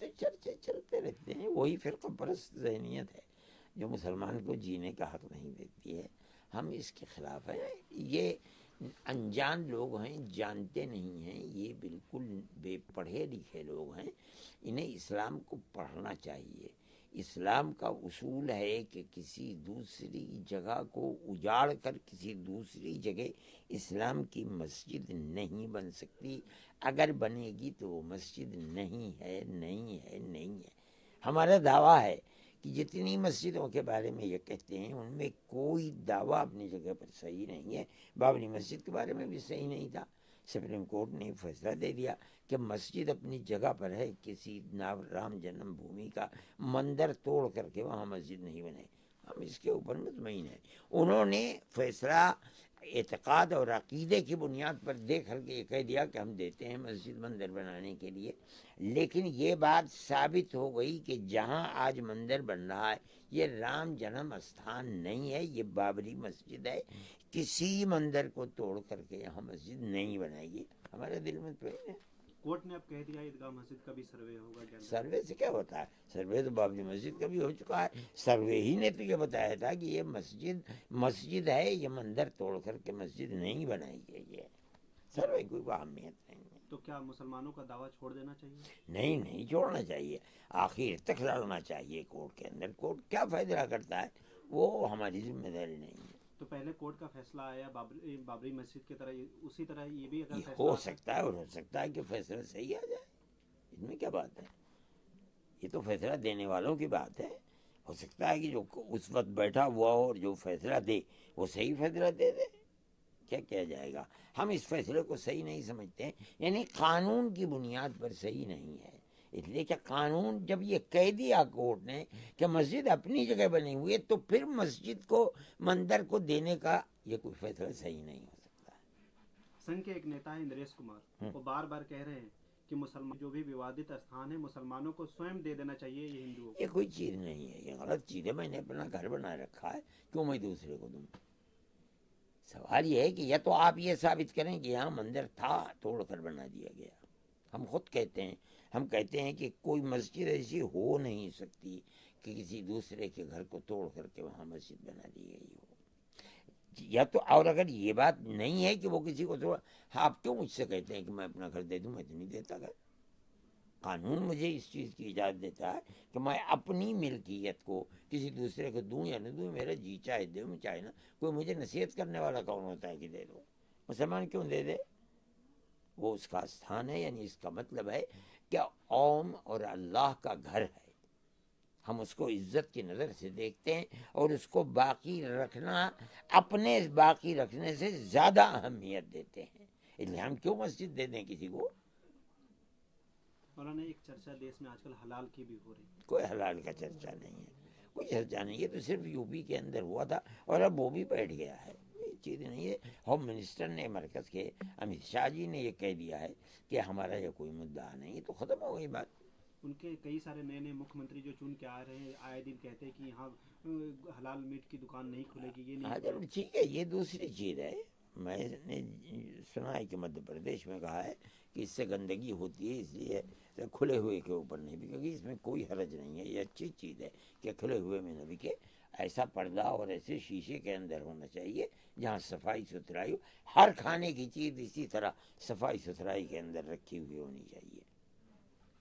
تو چرچے چلتے رہتے ہیں، وہی فرقہ پرست ذہنیت ہے جو مسلمان کو جینے کا حق نہیں دیتی ہے. ہم اس کے خلاف ہیں. یہ انجان لوگ ہیں، جانتے نہیں ہیں، یہ بالکل بے پڑھے لکھے لوگ ہیں. انہیں اسلام کو پڑھنا چاہیے. اسلام کا اصول ہے کہ کسی دوسری جگہ کو اجاڑ کر کسی دوسری جگہ اسلام کی مسجد نہیں بن سکتی. اگر بنے گی تو وہ مسجد نہیں ہے، نہیں ہے، نہیں ہے. ہمارا دعویٰ ہے کہ جتنی مسجدوں کے بارے میں یہ کہتے ہیں ان میں کوئی دعویٰ اپنی جگہ پر صحیح نہیں ہے. بابری مسجد کے بارے میں بھی صحیح نہیں تھا. سپریم کورٹ نے فیصلہ دے دیا کہ مسجد اپنی جگہ پر ہے، کسی رام جنم بھومی کا مندر توڑ کر کے وہاں مسجد نہیں بنے. ہم اس کے اوپر مطمئن ہیں. انہوں نے فیصلہ اعتقاد اور عقیدے کی بنیاد پر دیکھ کر کے یہ کہہ دیا کہ ہم دیتے ہیں مسجد مندر بنانے کے لیے. لیکن یہ بات ثابت ہو گئی کہ جہاں آج مندر بن رہا ہے یہ رام جنم استھان نہیں ہے، یہ بابری مسجد ہے. کسی مندر کو توڑ کر کے یہاں مسجد نہیں بنائیے. ہمارے دل میں تو ہے. کورٹ نے اب کہہ دیا عیدگاہ مسجد کا بھی سروے ہوگا. سروے سے کیا ہوتا ہے؟ سروے تو بابری مسجد کا بھی ہو چکا ہے. سروے ہی نے تو یہ بتایا تھا کہ یہ مسجد ہے، یہ مندر توڑ کر کے مسجد نہیں بنائی گئی ہے. سروے کوئی اہمیت نہیں ہے. تو کیا مسلمانوں کا دعویٰ چھوڑ دینا چاہیے؟ نہیں چھوڑنا چاہیے. آخر تک لڑنا چاہیے کورٹ کے اندر. کورٹ کیا فیصلہ کرتا ہے وہ ہماری ذمہ داری نہیں ہے. تو پہلے کورٹ کا فیصلہ آیا بابری مسجد کی طرح، اسی طرح یہ بھی اگر یہ فیصلہ ہو آتا سکتا ہے اور ہو سکتا ہے کہ فیصلہ صحیح آ جائے. اس میں کیا بات ہے؟ یہ تو فیصلہ دینے والوں کی بات ہے. ہو سکتا ہے کہ جو اس وقت بیٹھا ہوا ہو اور جو فیصلہ دے وہ صحیح فیصلہ دے دے. کیا کیا جائے گا؟ ہم اس فیصلے کو صحیح نہیں سمجھتے ہیں. یعنی قانون کی بنیاد پر صحیح نہیں ہے. اس لیے کہ قانون جب یہ کہہ دیا کورٹ نے کہ مسجد اپنی جگہ بنی ہوئی ہے تو پھر مسجد کو مندر کو دینے کا یہ کوئی فیصلہ صحیح نہیں ہو سکتا. سنگھ کے ایک نیتا ہے اندریش کمار، وہ بار بار کہہ رہے ہیں کہ مسلمان جو بھی ووادت استھان ہے مسلمانوں کو سوئم دے دینا چاہیے یہ ہندوؤں کو. یہ کوئی چیز نہیں ہے، یہ غلط چیز ہے. میں نے اپنا گھر بنا رکھا ہے، کیوں میں دوسرے کو دوں؟ سوال یہ ہے کہ یا تو آپ یہ ثابت کریں کہ یہاں مندر تھا توڑ کر بنا دیا گیا. ہم خود کہتے ہیں کہ کوئی مسجد ایسی ہو نہیں سکتی کہ کسی دوسرے کے گھر کو توڑ کر کے وہاں مسجد بنا دی گئی ہو. یا تو اور اگر یہ بات نہیں ہے کہ وہ کسی کو توڑ، آپ کیوں مجھ سے کہتے ہیں کہ میں اپنا گھر دے دوں؟ میں تو نہیں دیتا گھر. قانون مجھے اس چیز کی اجازت دیتا ہے کہ میں اپنی ملکیت کو کسی دوسرے کو دوں یا نہ دوں. میرا جی چاہے دوں چاہے نہ. کوئی مجھے نصیحت کرنے والا کون ہوتا ہے کہ دے دو؟ مسلمان کیوں دے دے؟ وہ اس کا استھان ہے. یعنی اس کا مطلب ہے کہ قوم اور اللہ کا گھر ہے. ہم اس کو عزت کی نظر سے دیکھتے ہیں اور اس کو باقی رکھنا اپنے باقی رکھنے سے زیادہ اہمیت دیتے ہیں. اس لیے ہم کیوں مسجد دے دیں کسی کو؟ مولانا ایک چرچا دیش میں آج کل حلال کی بھی ہو رہی ہے. کوئی حلال کا چرچا نہیں ہے، کوئی چرچا نہیں. یہ تو صرف یو پی کے اندر ہوا تھا اور اب وہ بھی بیٹھ گیا ہے. یہ چیز نہیں ہے. ہوم منسٹر نے مرکز کے امت شاہ جی نے یہ کہہ دیا ہے کہ ہمارا یہ کوئی مدعا نہیں. تو ختم ہو گئی بات. ان کے کئی سارے نئے مکھ منتری جو چن کے آ رہے ہیں آئے دن کہتے ہیں کہ یہاں حلال میٹ کی دکان نہیں کھلے گی، یہ نہیں کھلے گی. ٹھیک ہے، یہ دوسری چیز ہے. میں نے سنا ہے کہ مدھیہ پردیش میں کہا ہے کہ اس سے گندگی ہوتی ہے، اس لیے کھلے ہوئے کے اوپر نہیں بکے گی. اس میں کوئی حرج نہیں ہے. یہ اچھی چیز ہے کہ کھلے ہوئے میں نہ بکے. ایسا پردہ اور ایسے شیشے کے اندر ہونا چاہیے جہاں صفائی ستھرائی ہو. ہر کھانے کی چیز اسی طرح صفائی ستھرائی کے اندر رکھی ہوئی ہونی چاہیے.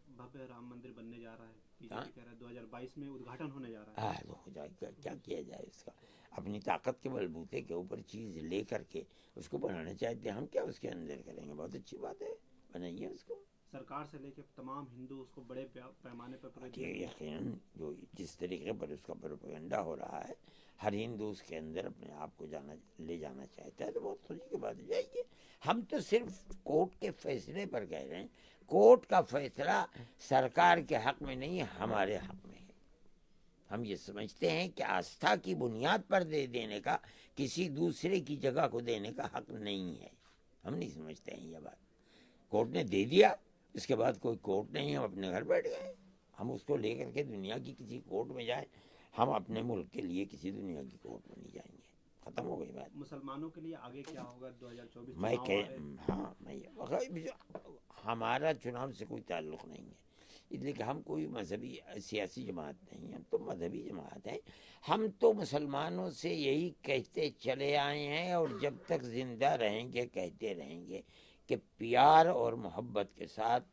بھویہ رام مندر بننے جا رہا ہے، بی جے پی کہہ رہا ہے 2022 میں ادگھاٹن ہونے جا رہا ہے. ہو جائے گا. کیا کیا جائے اس کا؟ اپنی طاقت کے بلبوتے کے اوپر چیز لے کر کے اس کو بنانا چاہتے ہیں. ہم کیا اس کے اندر کریں گے؟ بہت اچھی بات ہے، بنائیے اس کو. سرکار سے لے کے تمام ہندو اس کو بڑے پیمانے پر یقیناً جو جس طریقے پر اس کا پروپیگنڈا ہو رہا ہے، ہر ہندو اس کے اندر اپنے آپ کو لے جانا چاہتا ہے. تو بہت خوشی کی بات جائیے. ہم تو صرف کورٹ کے فیصلے پر کہہ رہے ہیں. کورٹ کا فیصلہ سرکار کے حق میں نہیں، ہمارے حق میں ہے. ہم یہ سمجھتے ہیں کہ آستھا کی بنیاد پر دے دینے کا کسی دوسرے کی جگہ کو دینے کا حق نہیں ہے. ہم نہیں سمجھتے ہیں یہ بات. کورٹ نے دے دیا، اس کے بعد کوئی کورٹ نہیں، ہم اپنے گھر بیٹھ گئے. ہم اس کو لے کر کے دنیا کی کسی کورٹ میں جائیں، ہم اپنے ملک کے لیے کسی دنیا کی کورٹ میں نہیں جائیں گے. ختم ہو گئی بات. مسلمانوں کے لیے آگے کیا ہوگا 2024 میں چناؤ کہ آ رہے ہیں. ہاں میں ہمارا چناؤ سے کوئی تعلق نہیں ہے، اس لیے کہ ہم کوئی مذہبی سیاسی جماعت نہیں ہیں، ہم تو مذہبی جماعت ہیں. ہم تو مسلمانوں سے یہی کہتے چلے آئے ہیں اور جب تک زندہ رہیں گے کہتے رہیں گے کہ پیار اور محبت کے ساتھ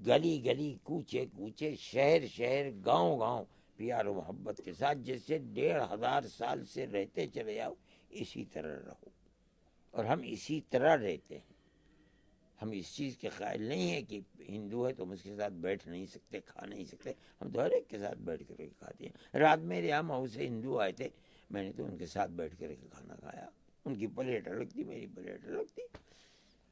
گلی گلی کوچے کوچے شہر شہر گاؤں گاؤں پیار و محبت کے ساتھ جیسے 1500 سال سے رہتے چلے آؤ اسی طرح رہو. اور ہم اسی طرح رہتے ہیں. ہم اس چیز کے قائل نہیں ہیں کہ ہندو ہے تو ہم اس کے ساتھ بیٹھ نہیں سکتے، کھا نہیں سکتے. ہم تو ہر ایک کے ساتھ بیٹھ کر کے کھاتے ہیں. رات میرے یہاں مئو سے ہندو آئے تھے، میں نے تو ان کے ساتھ بیٹھ کر کے کھانا کھایا. ان کی پلیٹ الگ تھی، میری پلیٹ الگ تھی.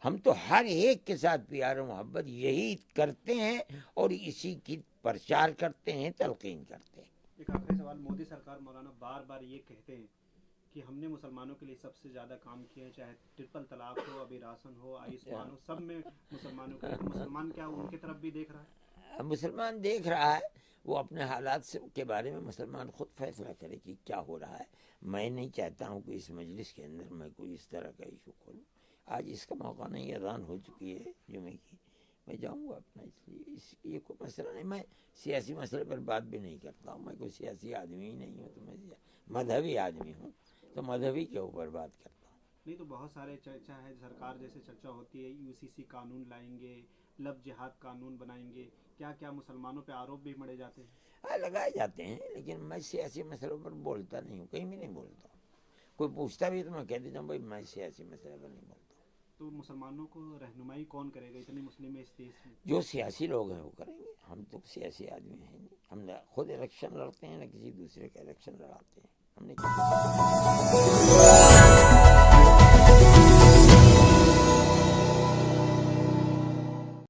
ہم تو ہر ایک کے ساتھ پیار و محبت یہی کرتے ہیں اور اسی کی پرچار کرتے ہیں، تلقین کرتے ہیں. ایک آخری سوال. مودی سرکار مولانا بار بار یہ کہتے ہیں کہ ہم نے مسلمانوں کے لیے سب سے زیادہ کام کیے ہیں، چاہے ٹرپل طلاق ہو، ابھی راشن ہو، آیوشمان ہو، سب میں مسلمانوں کے لیے. تو مسلمان کیا ان کی طرف بھی دیکھ رہا ہے؟ مسلمان دیکھ رہا ہے، وہ اپنے حالات کے بارے میں مسلمان خود فیصلہ کرے کہ کیا ہو رہا ہے. میں نہیں چاہتا ہوں کہ اس مجلس کے اندر میں کوئی اس طرح کا ایشو کھولوں. آج اس کا موقع نہیں، اذان ہو چکی ہے جمعے کی، میں جاؤں گا اپنا. اس لیے یہ کوئی مسئلہ نہیں. میں سیاسی مسئلے پر بات بھی نہیں کرتا ہوں. میں کوئی سیاسی آدمی ہی نہیں ہوں، تو میں مذہبی آدمی ہوں، تو مذہبی کے اوپر بات کرتا ہوں. نہیں تو بہت سارے چرچا ہے، سرکار جیسے چرچا ہوتی ہے UCC قانون لائیں گے، لب جہاد قانون بنائیں گے. کیا کیا مسلمانوں پہ آروپ بھی مڑے جاتے ہیں؟ لگائے جاتے ہیں، لیکن میں سیاسی مسئلوں پر بولتا نہیں ہوں، کہیں بھی نہیں بولتا ہوں. کوئی پوچھتا بھی تو میں کہہ دیتا ہوں بھائی میں سیاسی مسئلے پر نہیں بولتا ہوں. تو مسلمانوں کو رہنمائی کون کرے گا اتنی مسلم ہے اس دیش میں؟ جو سیاسی لوگ ہیں وہ کریں گے. ہم تو سیاسی آدمی ہیں نہیں. ہم نہ خود الیکشن لڑتے ہیں نہ کسی دوسرے کا الیکشن لڑاتے ہیں. ہم نے